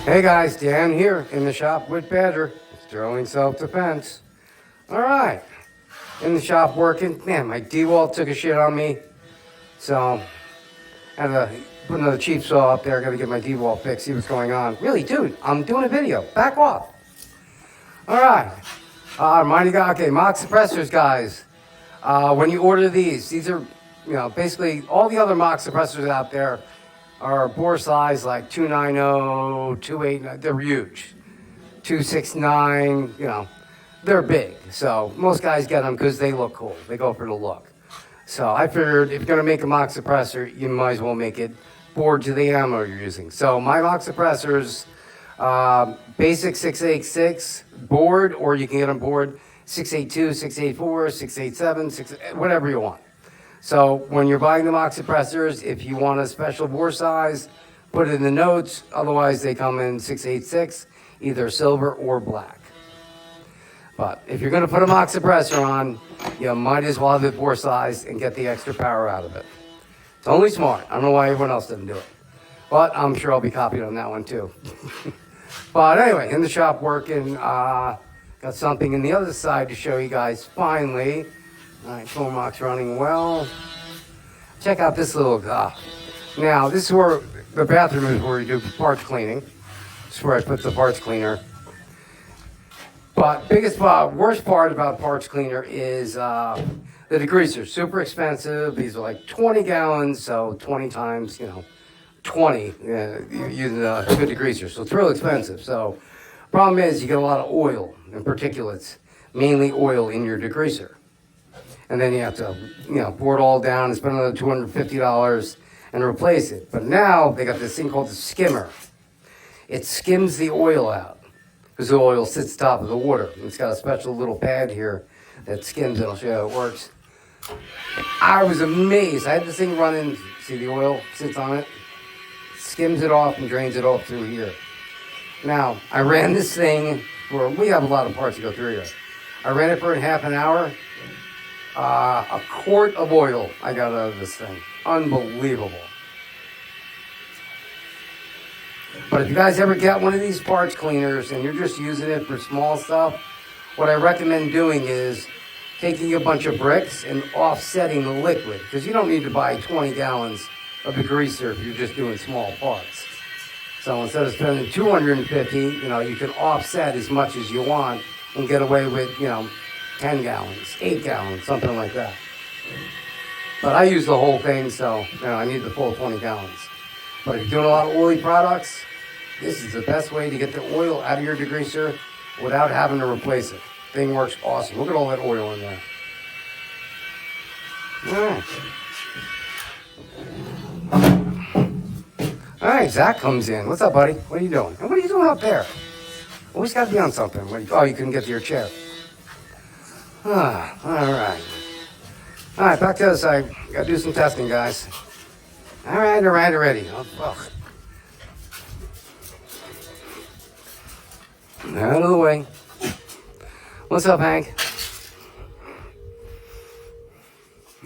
Hey guys, Dan here in the shop with Badger. Sterling Self-Defense. All right, in the shop working. Man, my D-wall took a shit on me, so I had to put another cheap saw up there. Got to get my D-wall fixed, see what's going on. Really, dude, I'm doing a video. Back off. All right, remind you guys, okay, mock suppressors, guys. When you order these are, basically all the other mock suppressors out there are bore size like 290, 289, they're huge. 269, they're big. So most guys get them because they look cool. They go for the look. So I figured if you're gonna make a mock suppressor, you might as well make it bored to the ammo you're using. So my mock suppressors, basic 686 board, or you can get them board 682, 684, 687, whatever you want. So when you're buying the mock suppressors, if you want a special bore size, put it in the notes. Otherwise, they come in 686, either silver or black. But if you're going to put a mock suppressor on, you might as well have it bore size and get the extra power out of it. It's only smart. I don't know why everyone else didn't do it. But I'm sure I'll be copied on that one too. But anyway, in the shop working, got something in the other side to show you guys finally. All right, floor mock's running well. Check out this little guy. Now, this is where the bathroom is, where you do parts cleaning. This is where I put the parts cleaner. But worst part about parts cleaner is the degreasers. Super expensive. These are like 20 gallons, so 20 times, 20 you're using a good degreaser. So it's real expensive. So problem is you get a lot of oil and particulates, mainly oil in your degreaser. And then you have to, pour it all down and spend another $250 and replace it. But now they got this thing called the skimmer. It skims the oil out because the oil sits top of the water. It's got a special little pad here that skims it. I'll show you how it works. I was amazed. I had this thing running. See the oil sits on it? Skims it off and drains it off through here. Now, I ran this thing we have a lot of parts to go through here. I ran it for half an hour. A quart of oil I got out of this thing. Unbelievable. But if you guys ever get one of these parts cleaners and you're just using it for small stuff, what I recommend doing is taking a bunch of bricks and offsetting the liquid, because you don't need to buy 20 gallons of degreaser if you're just doing small parts. So instead of spending $250, you can offset as much as you want and get away with, 10 gallons, 8 gallons, something like that. But I use the whole thing, so I need the full 20 gallons. But if you're doing a lot of oily products, this is the best way to get the oil out of your degreaser without having to replace it. Thing works awesome. Look at all that oil in there. All right, Zach comes in. What's up, buddy? What are you doing? And what are you doing up there? Always got to be on something. You couldn't get to your chair. All right. All right, back to the other side. Got to do some testing, guys. All right, already. Oh. Out of the way. What's up, Hank?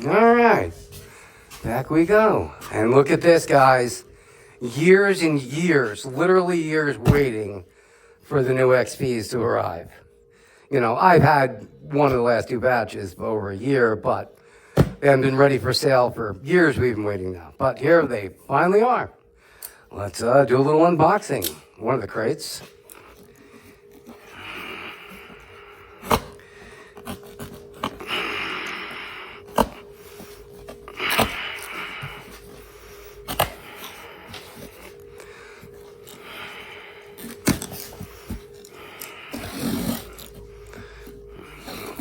All right. Back we go. And look at this, guys. Years and years, literally years waiting for the new XPs to arrive. I've had one of the last two batches for over a year, but they haven't been ready for sale for years. We've been waiting now. But here they finally are. Let's do a little unboxing. One of the crates.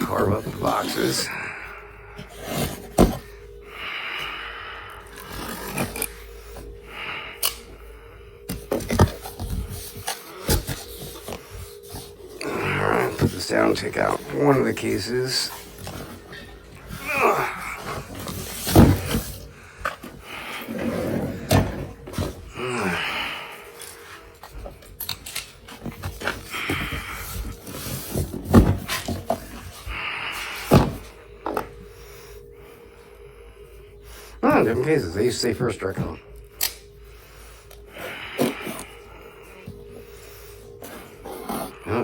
Carve up the boxes. Alright, put this down, take out one of the cases. Different cases. They used to say first strike on.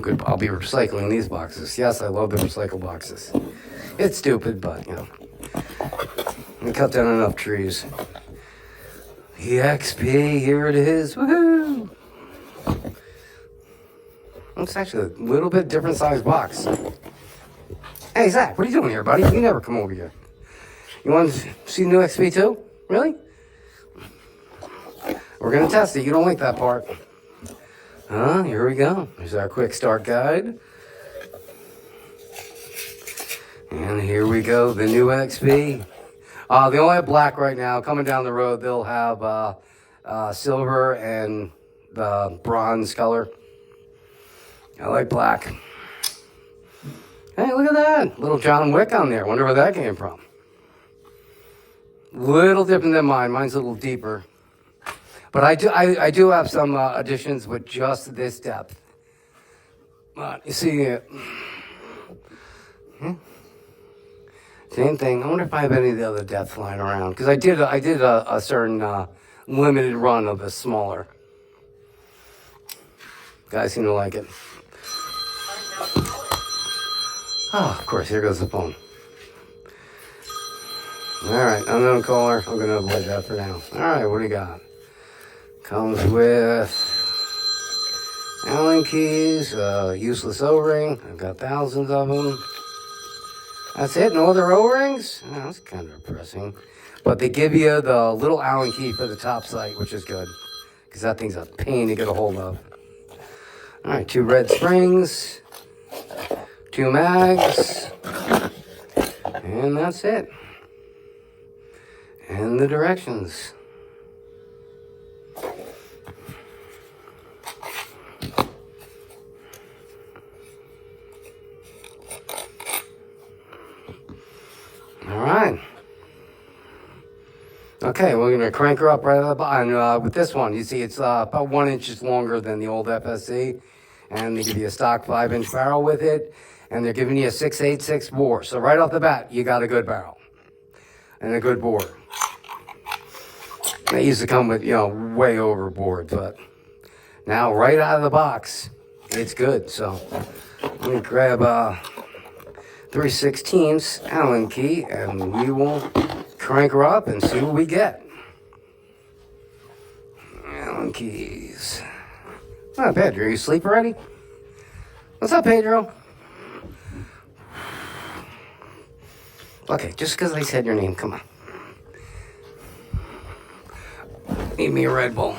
good. I'll be recycling these boxes. Yes, I love the recycle boxes. It's stupid, but, you know. We cut down enough trees. EXP, here it is. Woohoo! It's actually a little bit different size box. Hey, Zach, what are you doing here, buddy? You never come over here. You want to see the new XP too? Really? We're going to test it. You don't like that part. Here we go. Here's our quick start guide. And here we go, the new XP. They only have black right now. Coming down the road, they'll have silver and the bronze color. I like black. Hey, look at that. Little John Wick on there. Wonder where that came from. Little different than mine. Mine's a little deeper. But I do have some additions with just this depth. But you see it. Same thing. I wonder if I have any of the other depth lying around. Because I did a certain limited run of the smaller. Guys seem to like it. Oh, of course, here goes the phone. Alright, unknown caller. I'm going to avoid that for now. Alright, what do you got? Comes with Allen keys, useless O-ring. I've got thousands of them. That's it? No other O-rings? Oh, that's kind of depressing. But they give you the little Allen key for the top sight, which is good. Because that thing's a pain to get a hold of. Alright, 2 red springs. 2 mags. And that's it. And the directions. Alright. Okay, we're going to crank her up right at the bottom. With this one, you see it's about 1 inch longer than the old FSC. And they give you a stock 5-inch barrel with it. And they're giving you a 6.86 bore. So right off the bat, you got a good barrel. And a good bore. They used to come with, way overboard. But now, right out of the box, it's good. So let me grab 3/16 Allen key. And we will crank her up and see what we get. Allen keys. Not bad. Pedro, you asleep already? What's up, Pedro? Okay, just because I said your name, come on. Need me a Red Bull.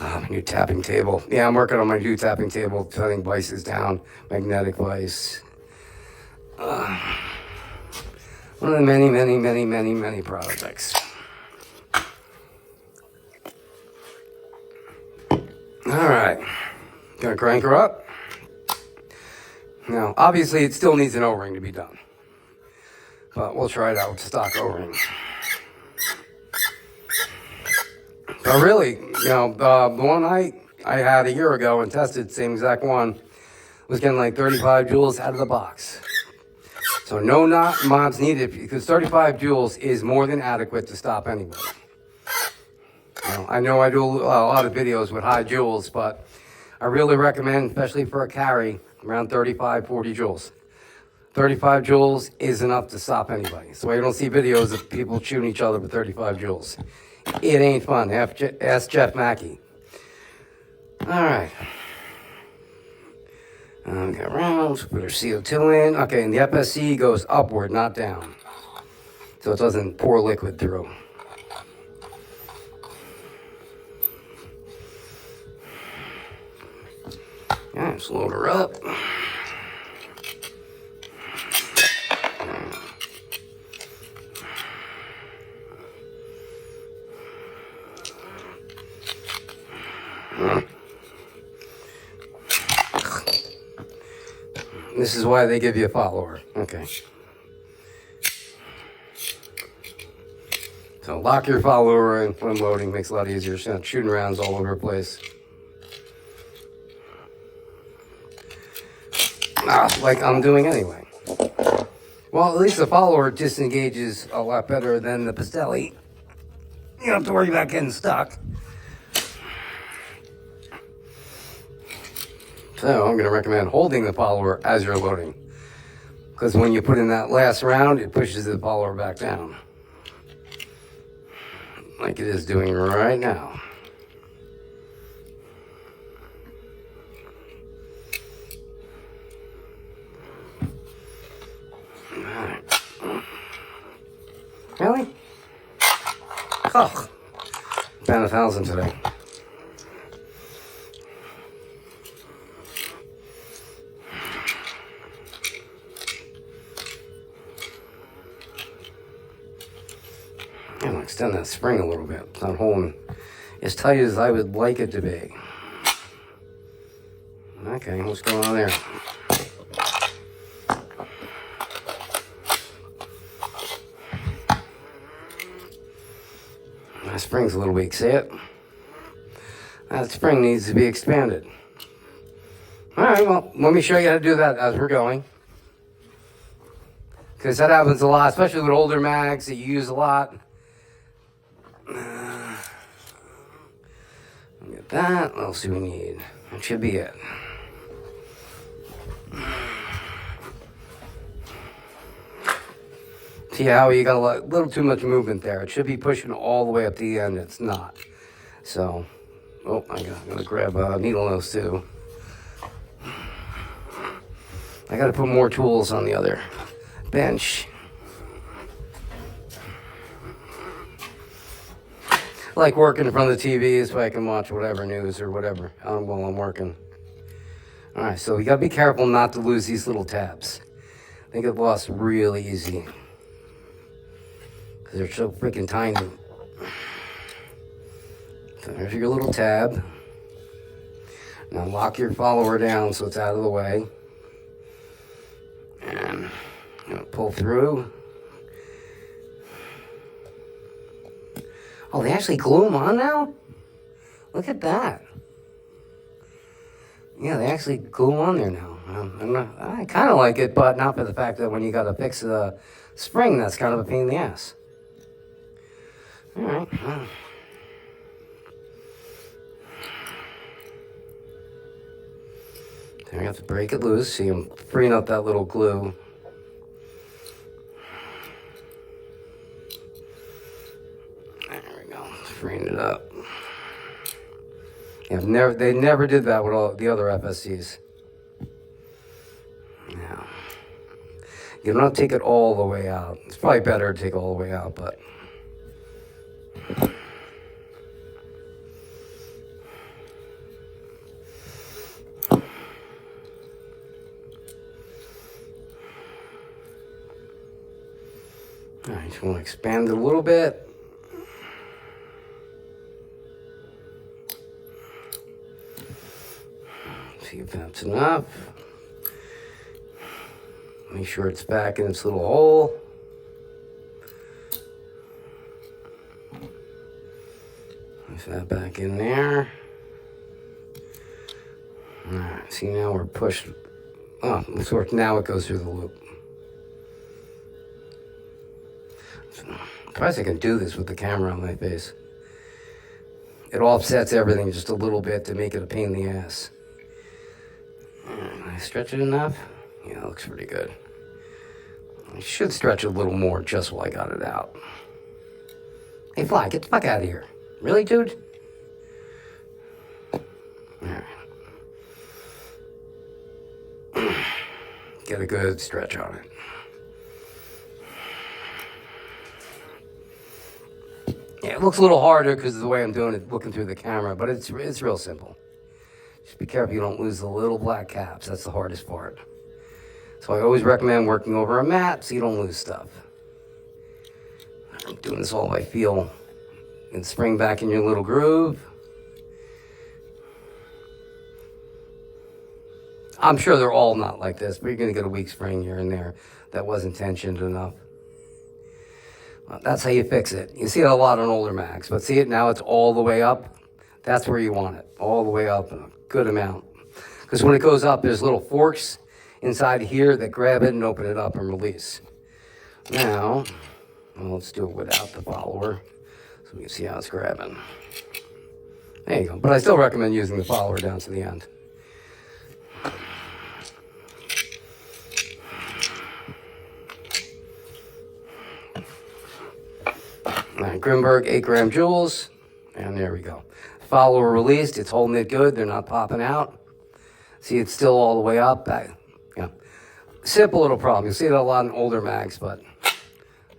My new tapping table. Yeah, I'm working on my new tapping table, setting vices down, magnetic vice. One of the many projects. All right. Gonna crank her up. Now, obviously, it still needs an O-ring to be done. But we'll try it out with stock O-ring. But really, the one I had a year ago and tested, same exact one, was getting like 35 joules out of the box. So no mods needed, because 35 joules is more than adequate to stop anybody. I know I do a lot of videos with high joules, but I really recommend, especially for a carry, around 35, 40 joules. 35 joules is enough to stop anybody. So I don't see videos of people shooting each other with 35 joules. It ain't fun. Ask Jeff Mackey. All right. We got rounds, put our CO2 in. Okay, and the FSC goes upward, not down. So it doesn't pour liquid through. Yeah, let's load her up. This is why they give you a follower. Okay. So lock your follower in when loading. Makes it a lot easier. So you're not shooting rounds all over the place. Like I'm doing anyway. Well, at least the follower disengages a lot better than the Pastelli. You don't have to worry about getting stuck. So I'm going to recommend holding the follower as you're loading. Because when you put in that last round, it pushes the follower back down. Like it is doing right now. Alright. Really? Oh. About 1,000 today. I'm going to extend that spring a little bit. It's not holding as tight as I would like it to be. Okay, what's going on there? That spring's a little weak, see it? That spring needs to be expanded. Alright, well, let me show you how to do that as we're going. Because that happens a lot, especially with older mags that you use a lot. Get that. What else do we need? That should be it. See how you got a little too much movement there. It should be pushing all the way up to the end. It's not. So, oh, I'm gonna grab a needle nose too. I gotta put more tools on the other bench. I like working in front of the TV so I can watch whatever news or whatever while I'm working. All right, so you gotta be careful not to lose these little tabs. They get lost really easy because they're so freaking tiny. So there's your little tab. Now lock your follower down so it's out of the way. And I'm gonna pull through. Oh, they actually glue them on now? Look at that. Yeah, they actually glue them on there now. I kind of like it, but not for the fact that when you got to fix the spring, that's kind of a pain in the ass. All right. Then we have to break it loose. See, I'm freeing up that little glue. Freeing it up. Yeah, they never did that with all the other FSCs. Yeah. You don't have to take it all the way out. It's probably better to take it all the way out, but. All right, just want to expand it a little bit. See if that's enough. Make sure it's back in its little hole. Place that back in there. Alright, see now we're pushed. Oh, now it goes through the loop. I'm surprised I can do this with the camera on my face. It offsets everything just a little bit to make it a pain in the ass. I stretch it enough? Yeah, it looks pretty good. I should stretch it a little more just while I got it out. Hey, fly, get the fuck out of here. Really, dude? Alright. Get a good stretch on it. Yeah, it looks a little harder because of the way I'm doing it, looking through the camera, but it's real simple. Just be careful you don't lose the little black caps. That's the hardest part. So I always recommend working over a mat so you don't lose stuff. I'm doing this all by feel. And spring back in your little groove. I'm sure they're all not like this, but you're going to get a weak spring here and there that wasn't tensioned enough. Well, that's how you fix it. You see it a lot on older Macs, but see it now, it's all the way up. That's where you want it, all the way up in a good amount. Because when it goes up, there's little forks inside here that grab it and open it up and release. Now, well, let's do it without the follower. So Let me see how it's grabbing. There you go. But I still recommend using the follower down to the end. All right, Grimberg 8-gram joules. And there we go. Follower released. It's holding it good. They're not popping out. See, it's still all the way up. Yeah. Simple little problem. You'll see that a lot in older mags, but...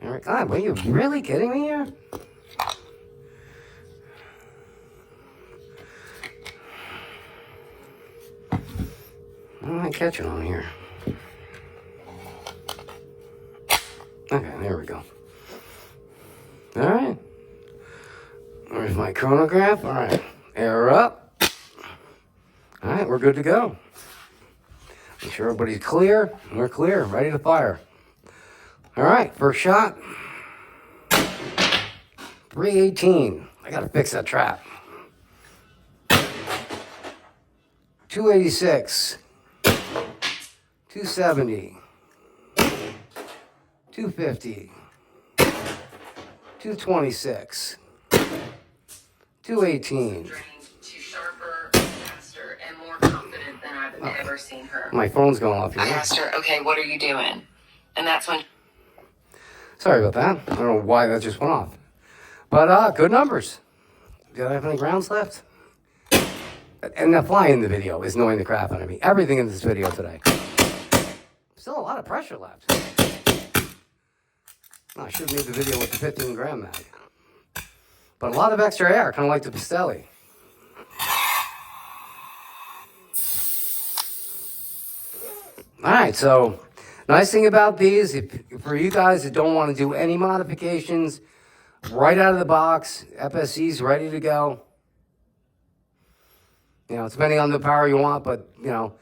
God, are you really kidding me here? What am I catching on here? Okay, there we go. All right. There's my chronograph. All right. Air up. All right, we're good to go. Make sure everybody's clear. We're clear, ready to fire. All right, first shot. 318. I got to fix that trap. 286. 270. 250. 226. 218. Sharper, faster, and more confident than I've ever seen her. My phone's going off here. I asked her, okay, what are you doing? And that's when... Sorry about that. I don't know why that just went off. But good numbers. Do I have any rounds left? And the fly in the video is annoying the crap out of me. Everything in this video today. Still a lot of pressure left. I should have made the video with the 15-gram mag. But a lot of extra air, kind of like the Pistelli. All right, so nice thing about these, for you guys that don't want to do any modifications, right out of the box, FSC's ready to go. You know, depending on the power you want, but, you know,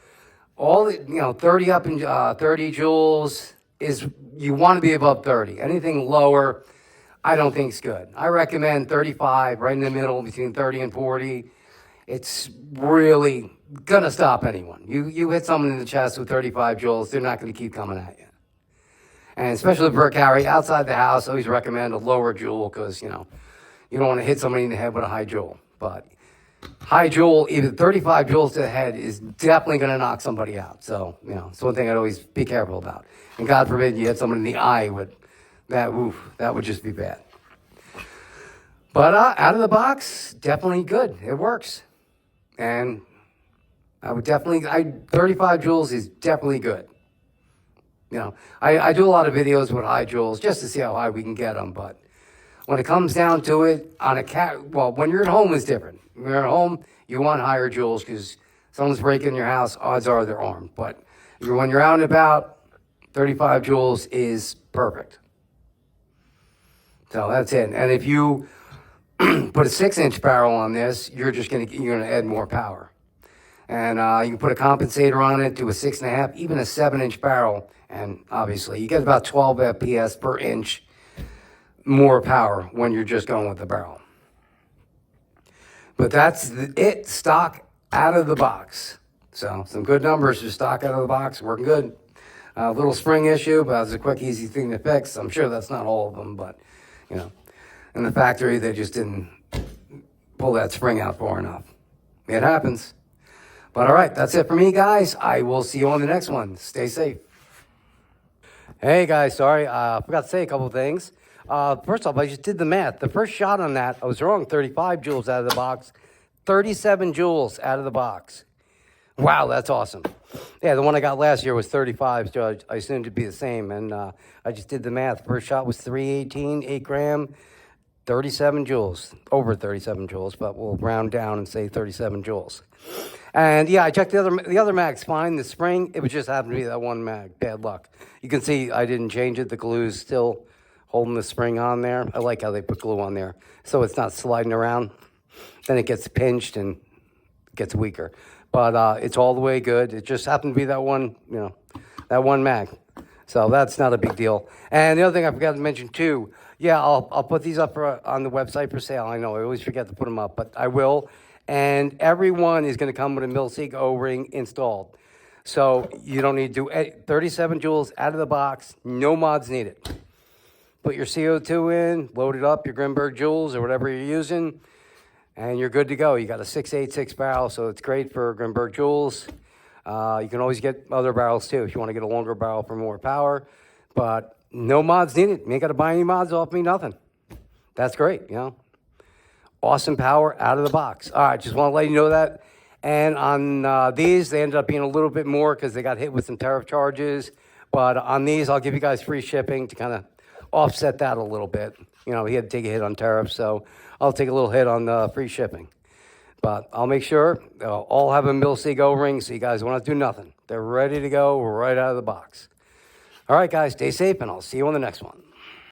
all the, 30 up and 30 joules is, you want to be above 30. Anything lower, I don't think is good. I recommend 35, right in the middle, between 30 and 40. It's really gonna stop anyone. You hit someone in the chest with 35 joules, they're not gonna keep coming at you. And especially for a carry outside the house, I always recommend a lower joule because, you don't want to hit somebody in the head with a high joule. But high joule, even 35 joules to the head is definitely gonna knock somebody out. So, it's one thing I'd always be careful about. And God forbid you hit someone in the eye with that, that would just be bad. But out of the box, definitely good. It works. And I would 35 joules is definitely good. I do a lot of videos with high joules just to see how high we can get them. But when it comes down to it, when you're at home, it's different. When you're at home, you want higher joules because someone's breaking your house, odds are they're armed. But when you're out and about, 35 joules is perfect. So that's it. And if you put a 6-inch barrel on this, you're gonna add more power. And you can put a compensator on it, do a 6.5, even a 7-inch barrel, and obviously you get about 12 FPS per inch more power when you're just going with the barrel. But that's it, stock out of the box. So some good numbers for stock out of the box, working good. A little spring issue, but it's a quick, easy thing to fix. I'm sure that's not all of them, but in the factory, they just didn't pull that spring out far enough. It happens. But all right, that's it for me, guys. I will see you on the next one. Stay safe. Hey, guys, sorry. I forgot to say a couple things. First off, I just did the math. The first shot on that, I was wrong, 35 joules out of the box. 37 joules out of the box. Wow, that's awesome. Yeah, the one I got last year was 35, so I assumed it'd be the same. And I just did the math. First shot was 318, 8 gram. 37 joules, over 37 joules, but we'll round down and say 37 joules. And yeah, I checked the other mag's fine. The spring, it would just happen to be that one mag. Bad luck. You can see I didn't change it. The glue's still holding the spring on there. I like how they put glue on there so it's not sliding around. Then it gets pinched and gets weaker. But it's all the way good. It just happened to be that one, that one mag. So that's not a big deal. And the other thing I forgot to mention too, yeah, I'll put these up on the website for sale. I know I always forget to put them up, but I will. And every one is going to come with a Milsig O-ring installed. So you don't need to do 37 joules out of the box. No mods needed. put your CO2 in, load it up, your Grimberg joules or whatever you're using, and you're good to go. You got a 686 barrel, so it's great for Grimberg joules. You can always get other barrels too if you want to get a longer barrel for more power, but no mods needed. You ain't got to buy any mods off me, nothing. That's great, you know. Awesome power out of the box. All right, just want to let you know that. And on these, they ended up being a little bit more because they got hit with some tariff charges. But on these, I'll give you guys free shipping to kind of offset that a little bit. You know, he had to take a hit on tariffs, so I'll take a little hit on free shipping. But I'll make sure they'll all have a Mil-Sig O-ring, so you guys won't have to do nothing. They're ready to go right out of the box. All right, guys, stay safe, and I'll see you on the next one.